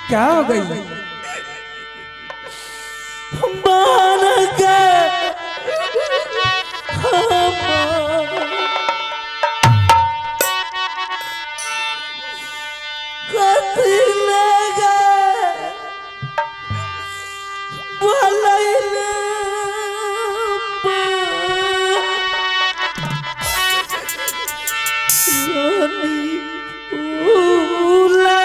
क्या हो गई? मान गए कथी ले गए बोलैले रानी फूला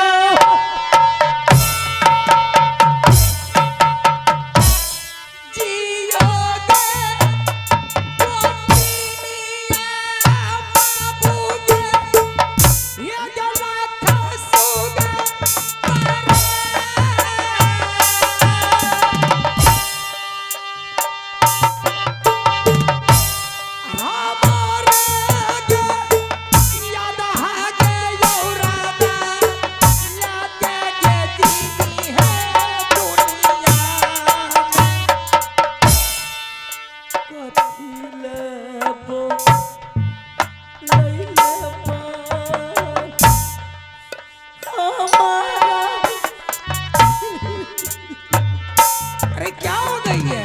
अरे क्या हो गई है?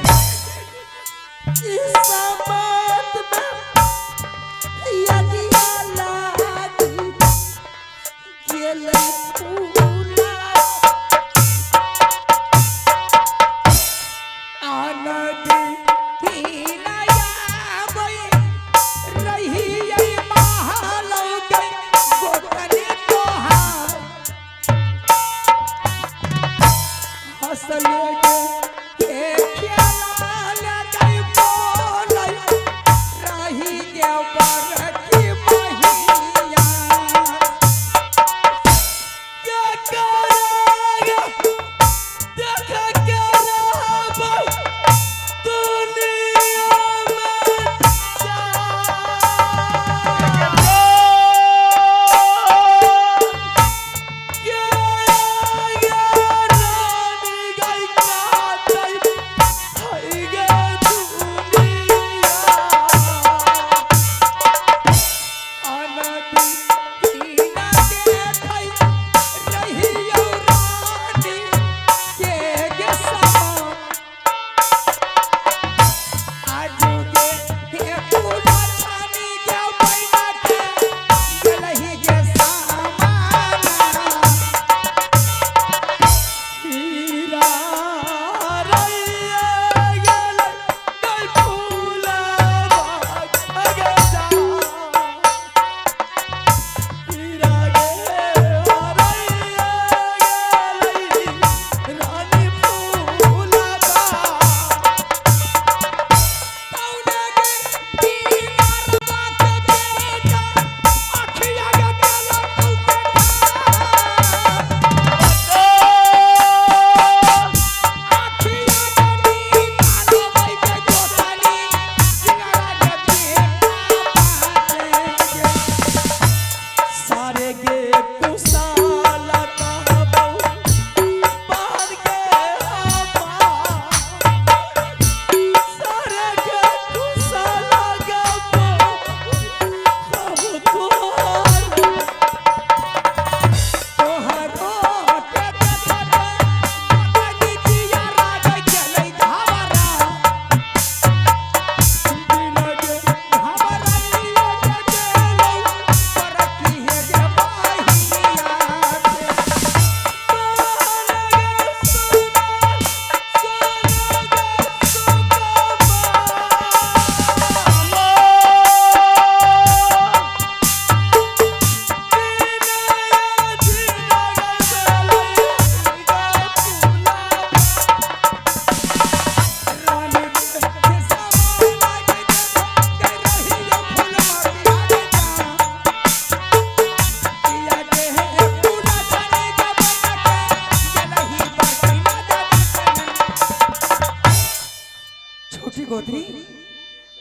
गोत्री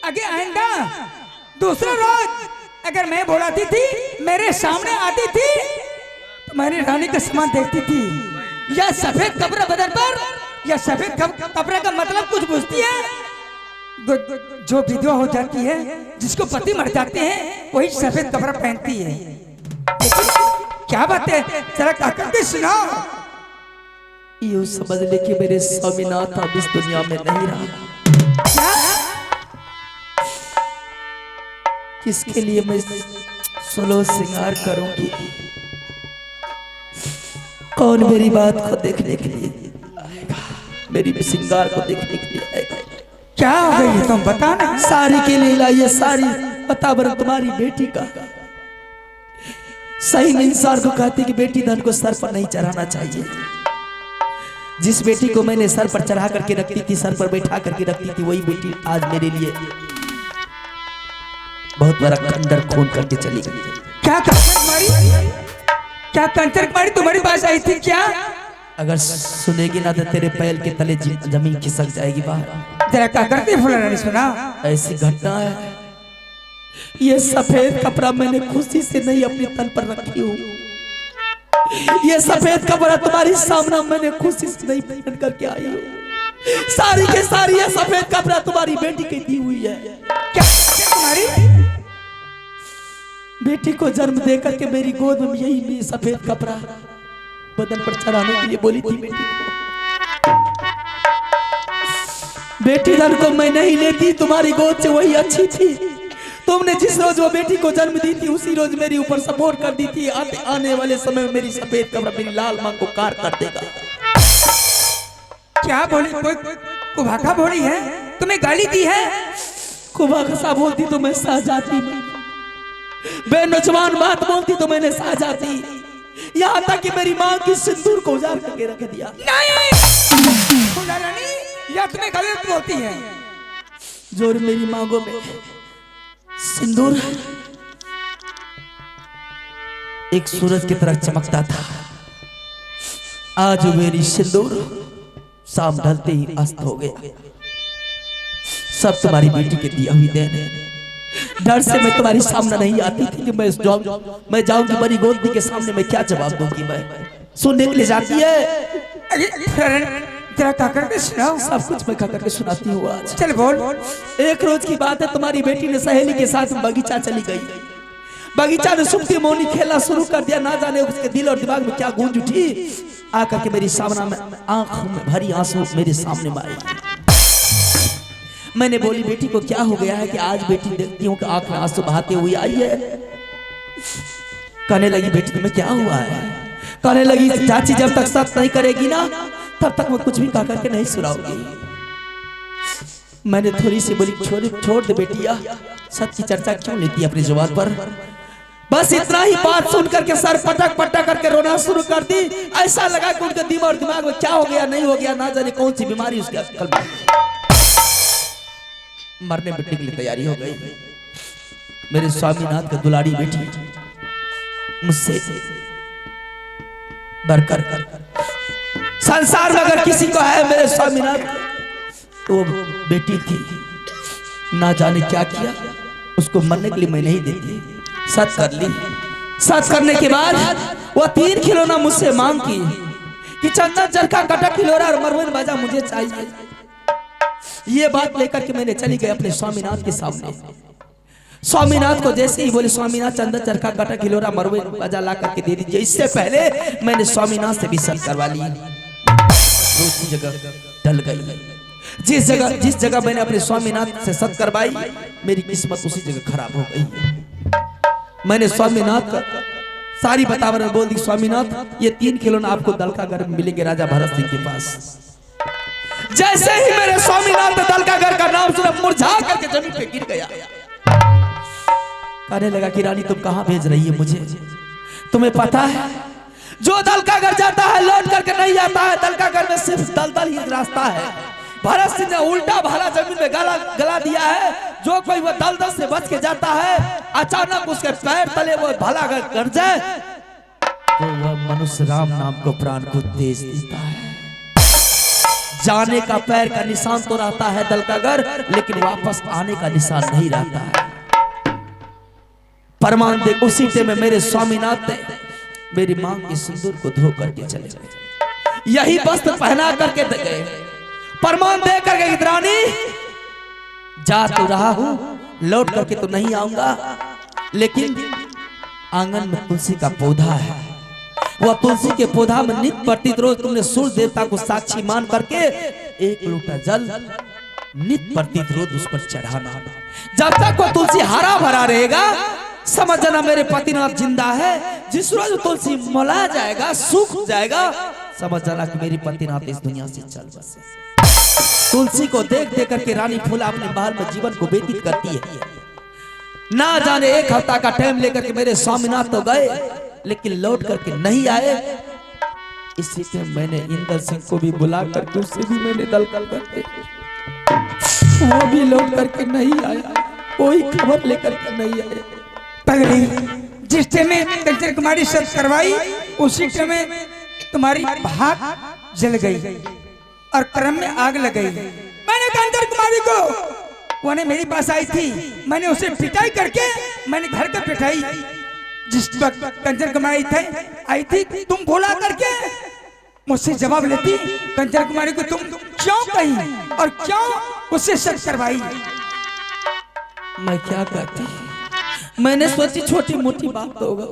आगे आइंदा दूसरा रोज अगर मैं बुलाती थी मेरे सामने आती थी तो मेरी रानी का समान देखती थी। या सफेद कपड़ा बदन पर या सफेद कपड़े का मतलब कुछ पूछती है। जो विधवा हो जाती है जिसको पति मर जाते हैं वही सफेद कपड़ा पहनती है। क्या बात है, जरा गा करके सुनाओ। यूं समझ ले कि मेरे स्वामीनाथ अब इस दुनिया में नहीं रहा। क्या? किसके लिए मैं सोलो श्रृंगार करूंगी? कौन मेरी बात को देखने के लिए आएगा? मेरी श्रृंगार को देखने के लिए आएगा? क्या हो गई तुम बता ना। सारी के लिए लाइए सारी वातावरण तुम्हारी बेटी का। सही में इंसान को कहती कि बेटी धन को सर पर नहीं चढ़ाना चाहिए। जिस बेटी को मैंने सर पर चढ़ा करके रखती थी, सर पर बैठा करके रखती थी, वही बेटी आज मेरे लिए बहुत बड़ा खंडर खून करके चली गई। क्या कंचर कुमारी तुम्हारी पास आई थी क्या? अगर सुनेगी ना तो तेरे पैर के तले जमीन खिसक जाएगी बाहर। जरा क्या करती है फुलारानी सुना। ऐसी घटना है। ये सफेद कपड़ा मैंने खुशी से नहीं अपने तन पर रखी हूँ। ये सफेद कपड़ा तुम्हारी सामने मैंने खुशी से नहीं पहन करके आई हूँ। सारी के सारी ये सफेद कपड़ा तुम्हारी बेटी की दी हुई है। क्या तुम्हारी बेटी को जन्म देकर के मेरी गोद में यही सफेद कपड़ा बदन पर चढ़ाने के लिए बोली थी बेटी को। बेटी धन को मैं नहीं लेती, तुम्हारी गोद से वही अच्छी थी। तुमने जिस रोज वो बेटी को जन्म दी थी उसी रोज मेरी ऊपर सपोर्ट कर दी थी। आने वाले समय में मेरी सफेद कपड़ा मेरी लाल मांग को कार कर देगा। क्या बोली? कोई कुभाका बोली है? तुम्हें गाली दी है? कुभाका बोलती तो मैं सह जाती, बेनौजवान बात बोलती तो मैंने सह जाती। यहाँ तक कि मेरी माँ की सिंदूर को उजाड़ करके रख दिया। नहीं फुलारानी, या तुम्हें गलत बोलती है। जोर मेरी मांगों में सिंदूर एक सूरज की तरह चमकता था। आज मेरी सिंदूर शाम ढलते ही अस्त हो गया। सब तुम्हारी बेटी के दिया हुई देन है। डर से मैं तुम्हारी सामने नहीं आती थी कि मैं जाऊंगी मेरी गोदी के सामने मैं क्या जवाब दूंगी। मैं सुनने के लिए जाती है। जरा क्या करके सुनाओ। सब कुछ मैं खा करके सुनाती हूँ आज। चल बोल। एक रोज की बात है, तुम्हारी बेटी ने सहेली के साथ बगीचा चली गई। बगीचा में सुप्ती मोनी खेलना शुरू कर दिया। ना जाने उसके दिल और दिमाग में क्या गूंज उठी, आकर के मेरी सामने में आंखों में भरी आंसू मेरे सामने में आई। मैंने बोली बेटी को क्या हो गया है कि आज बेटी देखती हूँ कि आंख में आंसू बहाते हुए आई है। कहने लगी बेटी तुम्हें क्या हुआ है? कहने लगी चाची जब तक सच नहीं करेगी ना तब तक मैं कुछ भी कह करके नहीं सुनाऊंगी। मैंने थोड़ी सी बोली छोड़ दे बेटिया, सच की चर्चा क्यों लेती है अपनी जुबान पर। बस इतना ही बात सुन करके सर पटक पटक करके रोना शुरू कर दी। ऐसा लगा कि उनके दिमाग में क्या हो गया नहीं हो गया, ना जाने कौन सी बीमारी उसके अक्ल में मरने मिटने के लिए तैयारी हो गई। मेरे स्वामीनाथ का दुलारी बेटी मुझसे बढ़कर संसार में अगर किसी को है मेरे स्वामीनाथ तो बेटी थी। ना जाने क्या किया, उसको मरने के लिए मैं नहीं देती। सच कर ली। सच करने के बाद वो 3 खिलौना मुझसे मांग की कि चंदन चरखा कटक खिलौना और मरवन बाजा मुझे चाहिए। ये बात लेकर के मैंने चली गई अपने स्वामीनाथ के सामने। स्वामीनाथ को जैसे ही बोले स्वामीनाथ चंदन चरखा कटक खिलौना मरवन बाजा ला करके दे दीजिए। इससे पहले मैंने स्वामीनाथ से भी सच करवा ली। दूसरी जगह टल गई। जिस जगह मैंने अपने स्वामीनाथ से सत करवाई मेरी किस्मत उसी जगह खराब हो गई। मैंने स्वामीनाथ का सारी बतावर बोल दी। स्वामीनाथ ये 3 खिलौना आपको दलकागढ़ में मिलेंगे राजा भरत सिंह के पास। जैसे ही मेरे स्वामीनाथ ने दलकागढ़ का नाम सुना मुरझा करके जमीन पे गिर गया। कहने लगा कि रानी तुम कहां भेज रही है मुझे? तुम्हें पता है जो दलकागढ़ जाता है लौट करके नहीं आता है। दलकागढ़ में सिर्फ दलदल ही रास्ता है। भरत सिंह ने उल्टा भाला जमीन में गला दिया है। जो कोई वो दलदल से बच के जाता है अचानक उसके पैर तले वो भाला गड़ जाए तो वह मनुष्य राम नाम को प्राण को तेज देता है। जाने का पैर का निशान तो रहता है दलकागढ़, लेकिन वापस आने का निशान नहीं रहता है। परमान दे उसी टाइम में मेरे स्वामीनाथ ने मेरी मां की सिंदूर को धो करके चले गए। यही वस्त्र पहना करके गए। परमान दे करके रानी जा तो रहा हूं, लौट करके तो नहीं आऊंगा, लेकिन आंगन में तुलसी का पौधा है वह तुलसी के पौधा में नित्य प्रतीत रोज तुमने सूर्य देवता को साक्षी मान करके एक लोटा जल नित्य प्रतीत रोज उस पर चढ़ाना। जब तक वह तुलसी हरा भरा रहेगा समझ जाना मेरे पतिनाथ जिंदा है। जिस रोज तुलसी मौला जाएगा सूख जाएगा समझ जाना कि मेरी पतिनाथ इस दुनिया से चल बसे। तुलसी को देख देख करके रानी फूला अपने महल में जीवन को व्यतीत करती है। ना जाने एक हफ्ता का टाइम लेकर के मेरे स्वामीनाथ तो गए लेकिन लौट करके नहीं आए। इसी से मैंने इंद्र सिंह को भी बुला करके उससे भी मैंने दल करके वो भी लौट करके नहीं आया, कोई खबर लेकर के नहीं आया। पगड़ी जिस टाइम में कंचन कुमारी सब करवाई उसी टाइम में तुम्हारी भाग जल गई और कर्म में आग लग गई। मैंने कंचन कुमारी को वो मेरी पास आई थी, मैंने उसे पिटाई करके मैंने घर का पिटाई। जिस वक्त कंचन कुमारी आई थी तुम बोला करके मुझसे जवाब लेती कंचन कुमारी को तुम क्यों कही और क्यों उससे शक करवाई। मैं क्या करती, मैंने सोची छोटी मोटी बात तो होगा,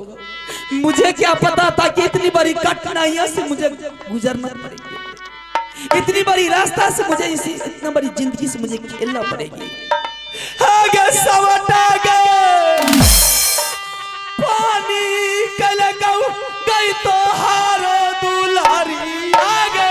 मुझे क्या पता था कि इतनी बड़ी कठिनाइयों से मुझे गुजरना पड़ेगी, इतनी बड़ी रास्ता से मुझे इतनी बड़ी जिंदगी से मुझे खेलना पड़ेगी। आगे सवटा गए पानी कल गई तो हारो दुलारी आगे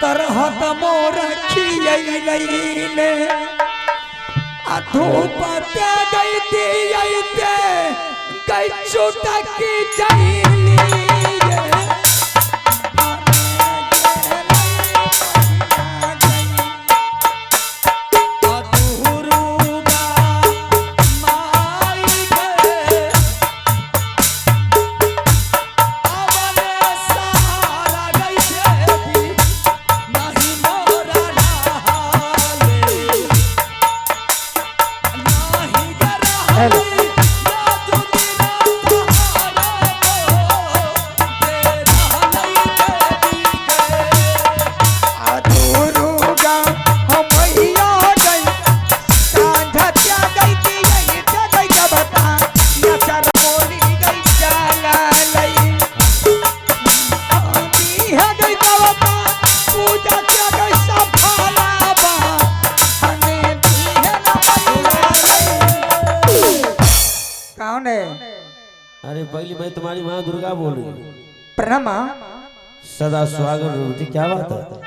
तरहत मोर खियैले धूप ते गई दियैते गई चुटक जैली कौन है? अरे पगली मैं तुम्हारी माँ दुर्गा बोल रही हूँ। प्रणाम माँ। सदा सुहागन रहती, क्या बात है?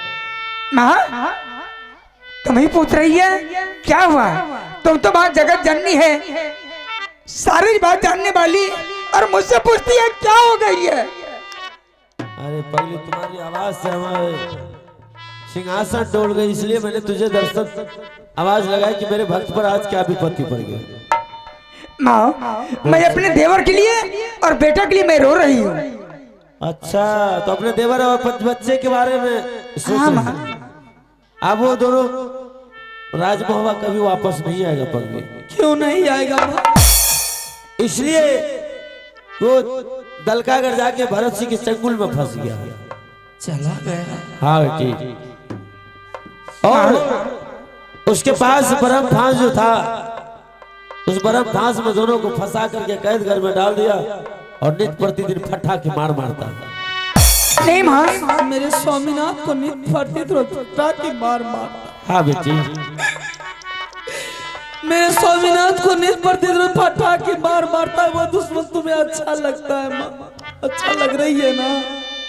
माँ तुम ही पूछ रही है क्या हुआ? तुम तो बात जगत जननी है, सारी बात जानने वाली, और मुझसे पूछती है क्या हो गई है? अरे पगली तुम्हारी आवाज से हमारे सिंहासन डोल गई, इसलिए मैंने तुझे दर्शन आवाज लगाई कि मेरे भक्त पर आज क्या विपत्ति पड़ गई। माँ मैं अपने देवर के लिए और बेटा के लिए मैं रो रही हूँ। अच्छा, तो अपने देवर और बच्चे के बारे में सोच हाँ रही माँ। है। अब वो दोनों राजमहवा कभी वापस नहीं आएगा पगली। क्यों नहीं आएगा माँ? इसलिए वो दलकागढ़ जाके भरत सिंह के चंगुल में फंस गया। चला गया। हाँ बेटी, और उसके पास बरम फांस जो था, उस बरम फांस में दोनों को फंसा करके कैद घर में डाल दिया और नित्य प्रतिदिन फटा के मार मारता। नहीं माँ, मेरे स्वामीनाथ को नित्य फटा की मार मारता। हाँ बेटी, मेरे स्वामीनाथ को नित्य प्रतिदिन फटा की मार मारता है। वो दुश्मन तुम्हें अच्छा लगता है माँ? अच्छा लग रही है ना?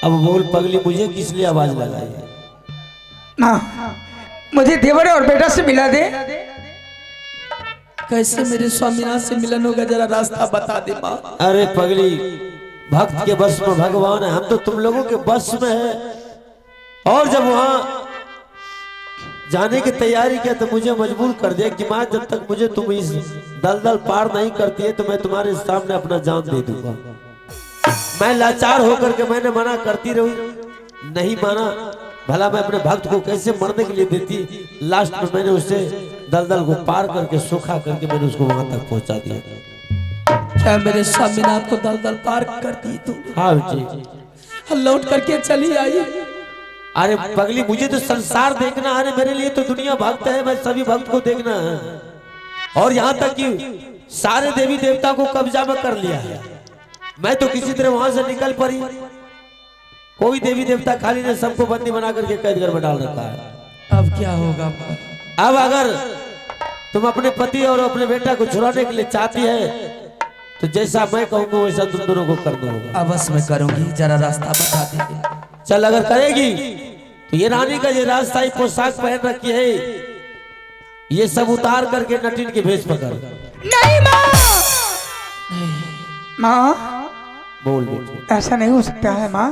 अब बोल पगली, मुझे किस लिए आवाज लगाई है? माँ मुझे देवर और बेटा से मिला दे। कैसे मेरे स्वामीनाथ से मिलन होगा, जरा रास्ता बता दे माँ। अरे पगली, भक्त के बस में भगवान है, हम तो तुम लोगों के बस में है। और जब वहां जाने की तैयारी किया तो मुझे मजबूर कर दिया कि माँ जब तक मुझे तुम इस दलदल पार नहीं करती है तो मैं तुम्हारे सामने अपना जान दे दूंगा। मैं लाचार होकर के मैंने मना करती रही, नहीं माना। भला मैं अपने भक्त को कैसे मरने के लिए देती? लास्ट में मैंने उसे दलदल को पार करके सूखा करके मैंने उसको वहां तक पहुंचा दिया। क्या मेरे स्वामीनाथ को दलदल पार कर दी तू? हाँ बेटी, लौट करके चली आई। अरे पगली, मुझे तो संसार देखना है, मेरे लिए तो दुनिया भक्त है, मैं सभी भक्त को देखना है। और यहाँ तक कि सारे देवी देवता को कब्जा में कर लिया है। मैं तो किसी तरह वहां से निकल पड़ी, कोई देवी देवता खाली ने सबको बंदी बना करके कैद घर में डाल रखा है। अब क्या होगा? अब अगर तुम अपने पति और अपने बेटा को छुड़ाने के लिए चाहती है तो जैसा मैं कहूंगा वैसा तुम दोनों को करना होगा। अवश्य मैं करूंगी, जरा रास्ता बता दे। चल, अगर करेगी तो ये रानी का ये राजशाही पोशाक पहन रखी है, ये सब उतार करके नटिन के भेष पकड़। नहीं माँ, माँ बोल बेटी। ऐसा नहीं हो सकता है माँ।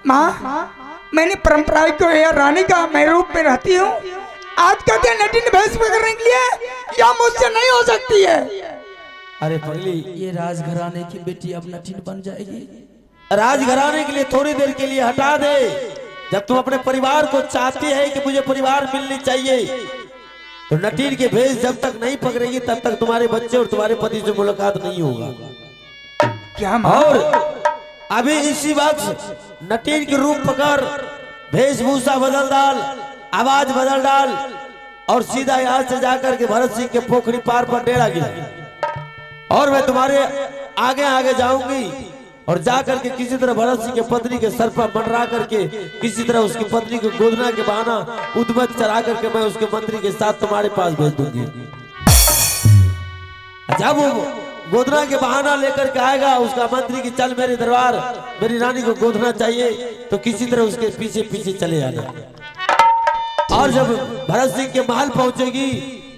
माँ मैंने परंपरा को या रानी का मैं रूप में रहती हूँ, आज का दिन नटिन भेष पकड़ने के लिए या मुझसे नहीं हो सकती है। अरे पगली, ये राजघराने की बेटी अब नटिन बन जाएगी। राजघराने के लिए थोड़ी देर के लिए हटा दे। जब तुम अपने परिवार को चाहती है कि मुझे परिवार मिलनी चाहिए, तो नटिन के भेष जब तक नहीं पकड़ेगी तब तक तुम्हारे बच्चे और तुम्हारे पति से मुलाकात नहीं होगा। क्या माँ? और अभी इसी वक्त नटिन के रूप पकड़, वेशभूषा बदल डाल, आवाज बदल डाल और सीधा यहाँ से जाकर के भरत सिंह के पोखरी पार पर डेरा गिरा। और मैं तुम्हारे आगे आगे जाऊंगी और जाकर के किसी तरह भरत सिंह के पत्नी के सर पर मंडरा करके किसी तरह उसकी पत्नी को गोदना के बहाना उद्मत चढ़ा करके मैं उसके मंत्री के साथ तुम्हारे पास भेज दूंगी। जब वो गोदना के बहाना लेकर के आएगा उसका मंत्री की, चल मेरे दरबार, मेरी रानी को गोदना चाहिए, तो किसी तरह उसके पीछे पीछे चले आना। और जब भरत सिंह के महल पहुंचेगी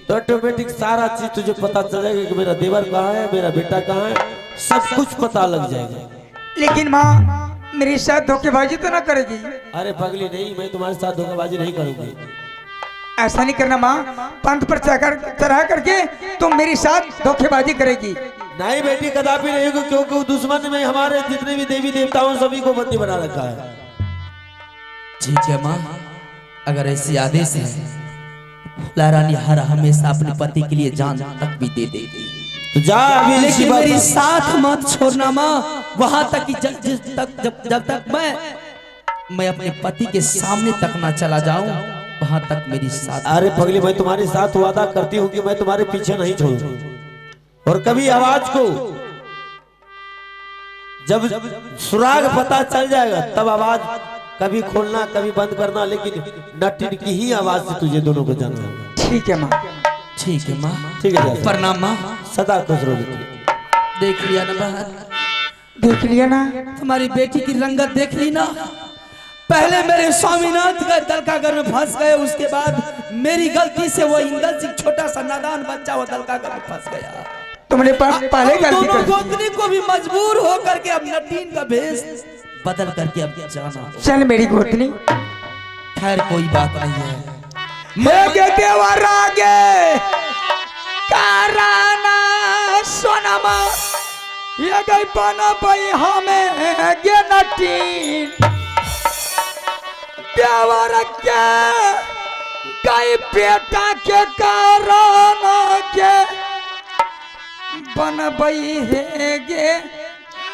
तो ऑटोमेटिक सारा चीज तुझे पता चलेगा कि मेरा देवर कहाँ है, मेरा बेटा कहाँ है, सब कुछ पता लग जाएगा। लेकिन माँ मेरे साथ धोखेबाजी तो ना करेगी? अरे पगली नहीं, मैं तुम्हारे साथ धोखेबाजी नहीं करूंगी। ऐसा नहीं करना माँ, पंथ पर चढ़ा करके तुम मेरे साथ धोखेबाजी करेगी। नहीं बेटी, कदापि नहीं होगी, क्योंकि वो दुश्मन में हमारे जितने भी देवी देवताओं सभी को बंदी बना रखा है। ठीक है माँ, अगर ऐसी आदेश है फूला रानी हर हमेशा अपने पति के लिए जान तक भी दे देगी। तो जा अभी, लेकिन मेरी साथ मत छोड़ना माँ, वहां तक कि जब तक मैं अपने पति के सामने तक ना चला जाऊं, वहां तक मेरी साथ। अरे पगली, मैं तुम्हारे साथ वादा करती हूँ कि मैं तुम्हारे पीछे नहीं छोड़ूंगा। और कभी आवाज को जब सुराग पता चल जाएगा तब आवाज कभी खोलना कभी बंद करना, लेकिन नटिन की ही आवाज से तुझे दोनों को जाना होगा। ठीक है माँ। ठीक है माँ। ठीक है, प्रणाम माँ। सदा खुश रहो बेटी। देख लिया ना बहन, देख लिया ना। तुम्हारी बेटी की रंगत देख ली ना। पहले मेरे स्वामीनाथ का दलकागर में फंस गए, उसके बाद मेरी गलती से वो इंदल सिंह छोटा सा नादान बच्चा वो दलकागर में फंस गया। तुमने पहले गलती दोनों कर दी। गोतनी को भी मजबूर होकर के अब नटीन का भेष बदल करके अब जाना। चल मेरी गोतनी। खैर कोई बात नहीं है। मैं के देवर आगे कराना सोनमा ये गई बना पाई हमें गे नटीन देवर के गई बेटा के कारण के बन बई है गे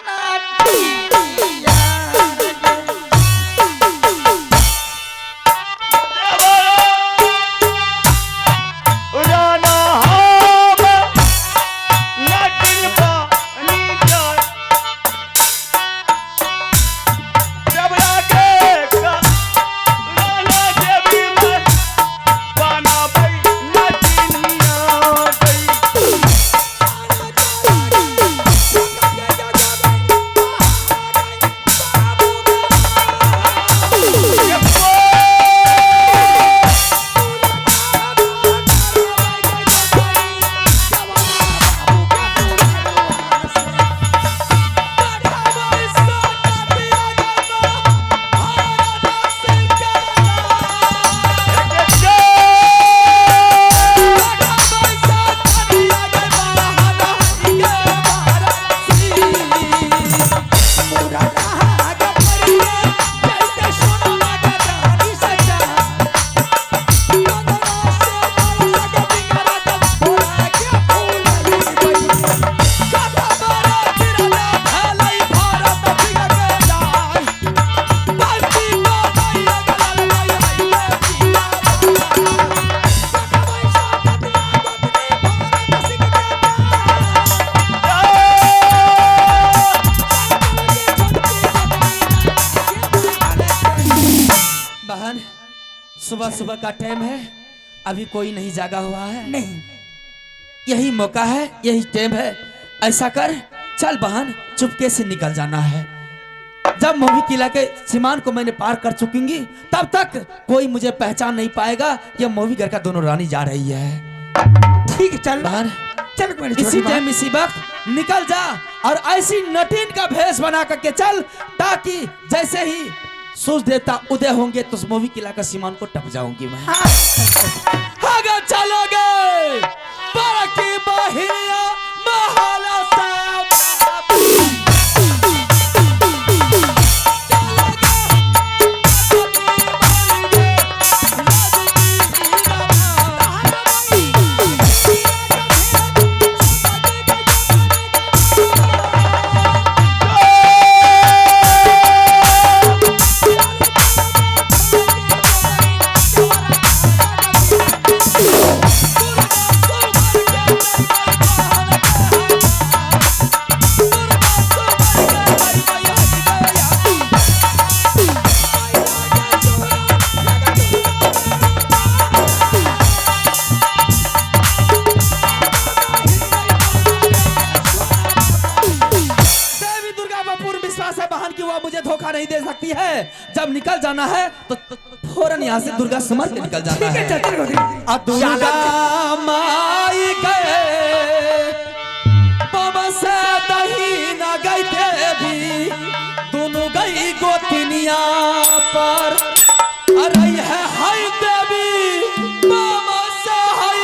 नटीन। सुबह सुबह का टाइम है, अभी कोई नहीं जागा हुआ है। नहीं, यही मौका है, यही टाइम है। ऐसा कर, चल बहन चुपके से निकल जाना है। जब मोवी किला के सीमान को मैंने पार कर चुकूंगी तब तक कोई मुझे पहचान नहीं पाएगा। ये मोवी घर का दोनों रानी जा रही है। ठीक है चल बहन, चल मेरी इसी टाइम इसी वक्त निकल जा और ऐसी नटीन का भेष बना करके चल, ताकि जैसे ही सूरज देवता उदय होंगे तो उस मोवी किला का सीमान को टप जाऊंगी मैं। अगर चलोगे बरकी बहिया महाला साहब नहीं दे सकती है। जब निकल जाना है तो फौरन यहाँ से दुर्गा समर के निकल जाना है। दुर्गा माई गए बाबा से दही न गई देवी, दोनों गई गोतिनिया पर अरे है हाय देवी बाबा से हाय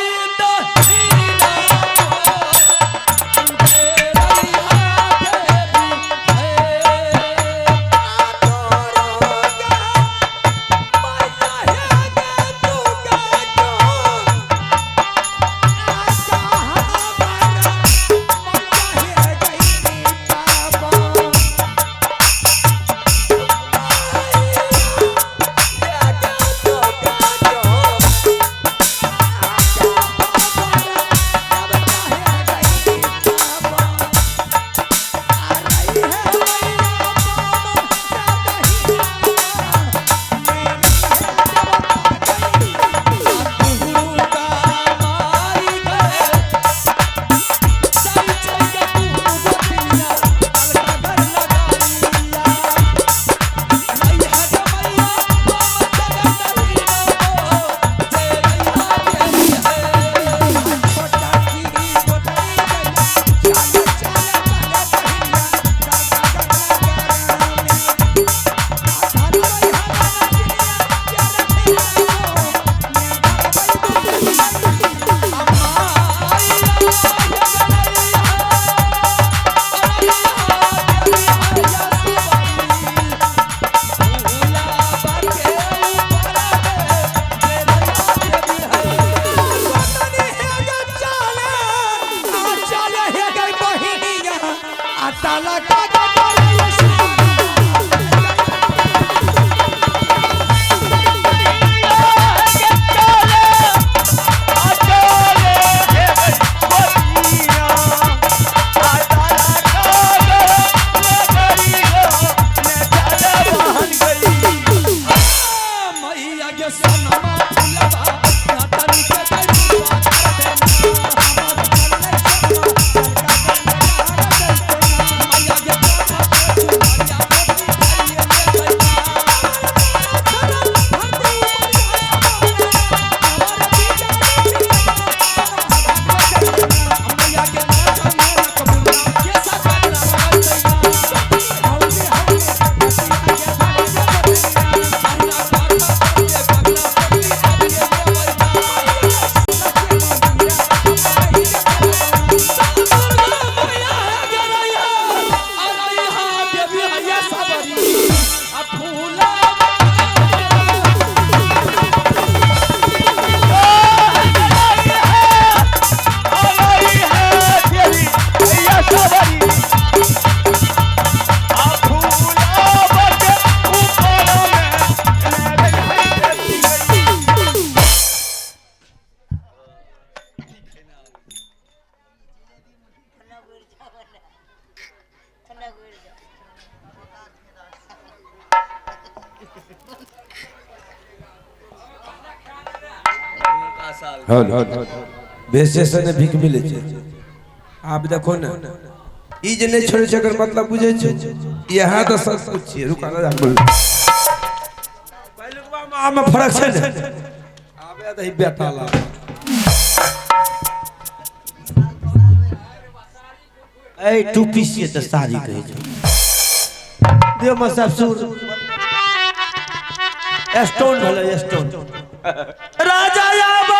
ताला का ताला बेसे से ने भीख मिले छे आप देखो ना ई जे नहीं छोड़े छकर मतलब बुझे छे यहाँ तो सब कुछ छे रुका ना बोल पहलुकवा में आम फर्क छे ने आबे त ही बेताला ए टूपी से तो सारी कहे छे देव मसाब सुर स्टोन भले स्टोन राजा आबो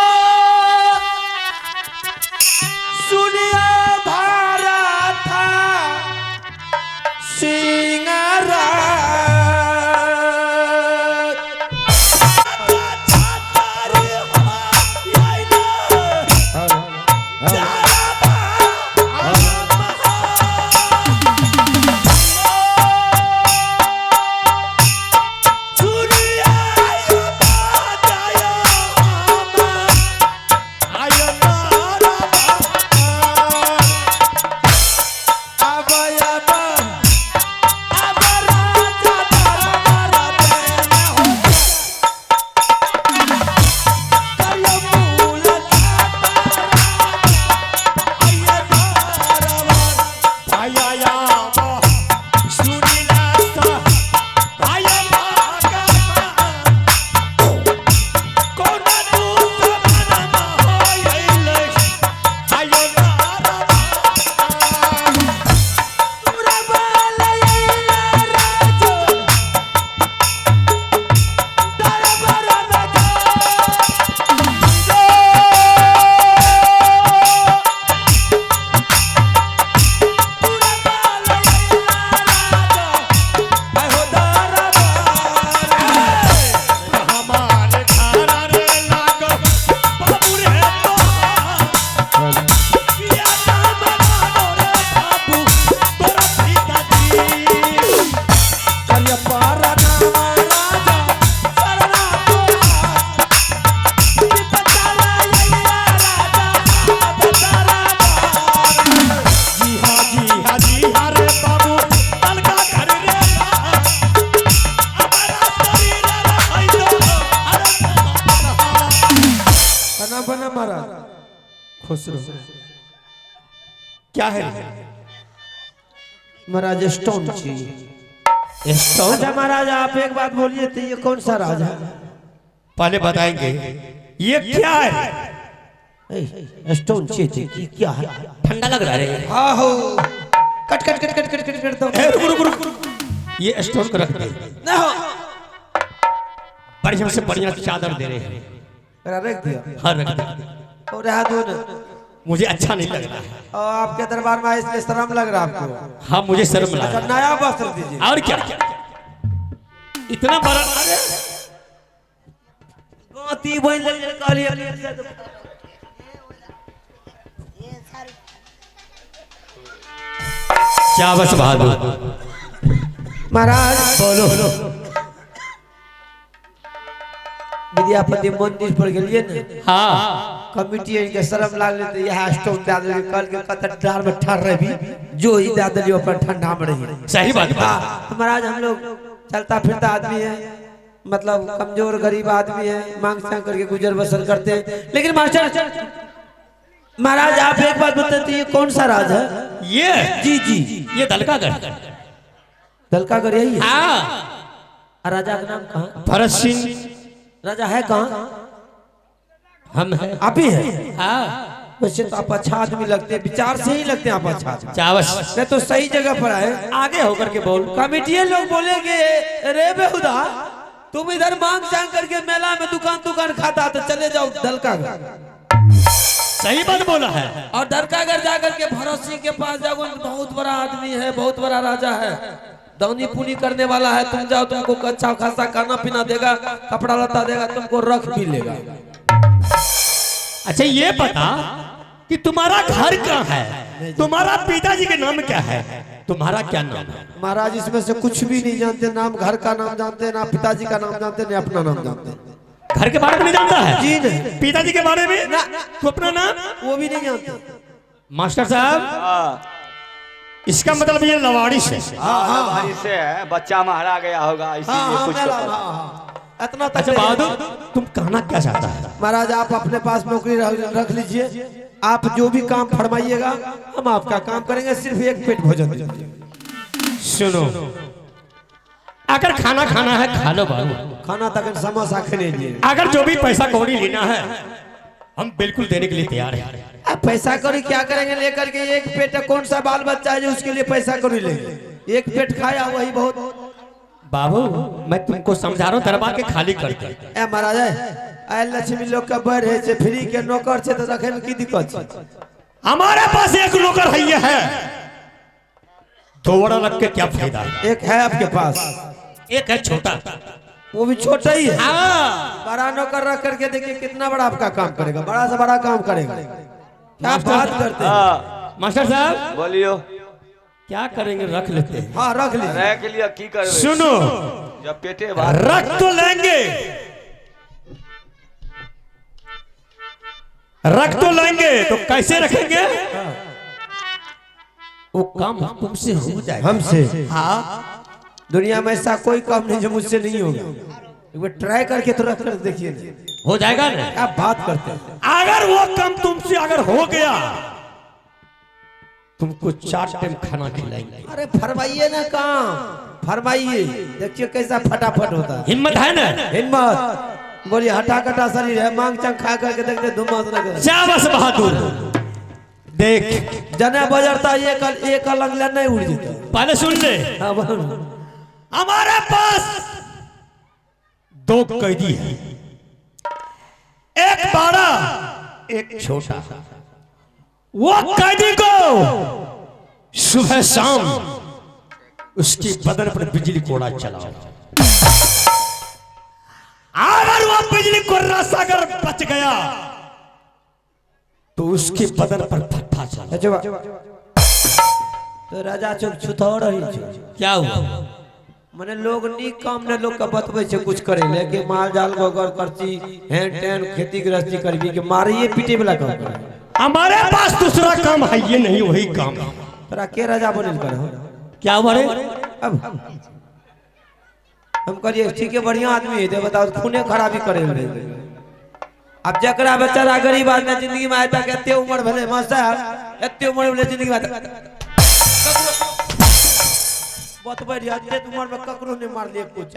सुनिया भारत सिंगारा खुश रहो क्या है महाराज स्टोन चाहिए स्टोन अच्छा महाराज आप एक बात बोलिए तो ये कौन सा राजा पहले बताएंगे ये क्या है स्टोन चाहिए ये क्या है ठंडा लग रहा है हाँ हो cut cut cut cut cut cut cut दो रुक रुक रुक ये स्टोन को रख दे ना हो बढ़िया से बढ़िया चादर दे रहे हैं रख दिया हाँ रख दे और रहा दो ना मुझे अच्छा नहीं लग रहा है और आपके दरबार में इसलिए शर्म लग रहा है आपको हाँ मुझे शर्म लग अच्छा रहा नया वस्त्र दीजिए है और क्या इतना बड़ा गोती बन लग काली चावस बहादुर महाराज बोलो विद्यापति मंदिर पर गेलिए ने हाँ कमिटी के शर्म लागले तो यह स्टोव दे देलिए कल के कतर डार में ठाड़ रही जो ही दे देलिए अपन ठंडा में रही सही बात है। महाराज हम लोग चलता फिरता आदमी है मतलब कमजोर गरीब आदमी है मांग चांग करके गुजर बसर करते हैं लेकिन मास्टर महाराज आप एक बात बताते ये कौन सा राज है ये जी जी ये दलकागढ़ दलकागढ़ यही है हाँ राजा का नाम कहाँ भरत सिंह राजा है कहाँ हम हैं आप ही है हाँ वैसे तो आप अच्छा आदमी लगते हैं विचार से ही लगते हैं आप अच्छा आदमी चावस मैं तो सही जगह पर आए आगे होकर के बोल कमिटी लोग बोलेंगे रे बेहुदा तुम इधर मांग चांग करके मेला में दुकान खाता तो चले जाओ दलकागढ़ सही बात बोला है। और दलकागढ़ जाकर के भरत सिंह के पास जाओ बहुत बड़ा आदमी है बहुत बड़ा राजा है दौनी पुनी करने वाला है तुम जाओ तुमको अच्छा खासा खाना पीना देगा कपड़ा लता देगा तुमको रख भी लेगा। अच्छा ये बता कि तुम्हारा घर कहाँ है तुम्हारा पिताजी के नाम क्या है तुम्हारा क्या नाम है। महाराज इसमें से कुछ भी नहीं जानते नाम घर का नाम जानते ना पिताजी का नाम जानते ना अपना नाम जानते घर के बारे में नहीं जानता है जी नहीं पिताजी के बारे में ना तो अपना नाम वो भी नहीं जानते। मास्टर साहब इसका मतलब ये लवारिस है। लवारिस से है बच्चा मारा गया होगा इसीलिए कुछ इतना तक अच्छा बहादुर तुम कहना क्या चाहता है। महाराज आप अपने पास नौकरी रख लीजिए आप जो भी काम फरमाइएगा हम आपका काम करेंगे सिर्फ एक पेट भोजन दीजिए। सुनो अगर खाना खाना है खा लो बाबू खाना तक समोसा खाने लिए अगर जो भी पैसा कौड़ी लेना है हम बिल्कुल देने के लिए तैयार हैं। अब पैसा कौड़ी क्या करेंगे लेकर के एक पेट कौन सा बाल बच्चा है जो उसके लिए पैसा कौड़ी लेंगे एक पेट खाया वही बहुत। बाबू मैं तुमको समझा रहा हूँ दरबार के खाली करके ए महाराज आय लक्ष्मी लोग का बढ़ है फ्री के नौकर से तो रखे में की दिक्कत है। हमारे पास एक नौकर है ये है दो बड़ा लग के क्या फायदा है। एक है आपके पास एक है छोटा वो भी छोटा ही है हाँ बड़ा नौकर रख करके देखिए कितना बड़ा आपका काम करेगा बड़ा से बड़ा काम करेगा क्या बात करते हैं मास्टर साहब बोलियो क्या करेंगे रख लेते हैं। हाँ रख लीजिए रह के लिए की कर सुनो जब पेटे रख तो लेंगे रख तो लेंगे तो कैसे रखेंगे वो काम तुमसे हो जाएगा हमसे हाँ दुनिया में ऐसा कोई काम नहीं जो मुझसे नहीं होगा एक बार ट्राई करके तो रख कर देखिए ना हो जाएगा ना। क्या बात करते हैं अगर वो काम तुमसे अगर हो गया तुमको 4 टाइम खाना खिलाएंगे। अरे फरमाइए ना काम फरमाइए देखिए कैसा फटाफट होता है हिम्मत है ना हिम्मत बोलिए हटा कटा शरीर है मांग चंग खा करके देखते धुमास लगे चावस बहादुर देख जने बजरता एक अलग ले नहीं उड़ जाता पहले सुन ले हाँ बोलो हमारे पास 2 कैदी है एक बड़ा एक छोटा वो कैदी को सुबह शाम उसकी बदन पर बिजली कोड़ा चलाओ अगर वो बिजली कोड़ा अगर बच गया तो उसके बदन पर फट्टा चलाओ। तो राजा चौक छुतौर रही क्या हुआ मने लोग नीक काम ने लोग का बतबै छै कुछ करे लेकिन माल जाल गोबर करची हैन टैन खेती गृहस्थी करबी के मारिए पीटे वाला काम करे। हमारे पास दूसरा काम है ये नहीं वही काम है। तोरा के राजा बनल कर क्या बड़े अब हम करिए ठीक है बढ़िया आदमी है दे बताओ खूने खराबी करे अब जकरा बेचारा गरीब आदमी जिंदगी में आया के एते उम्र भले मास्टर एते उम्र भले जिंदगी में बतबै रिया एते उम्र में ककरो ने मार लिए कुछ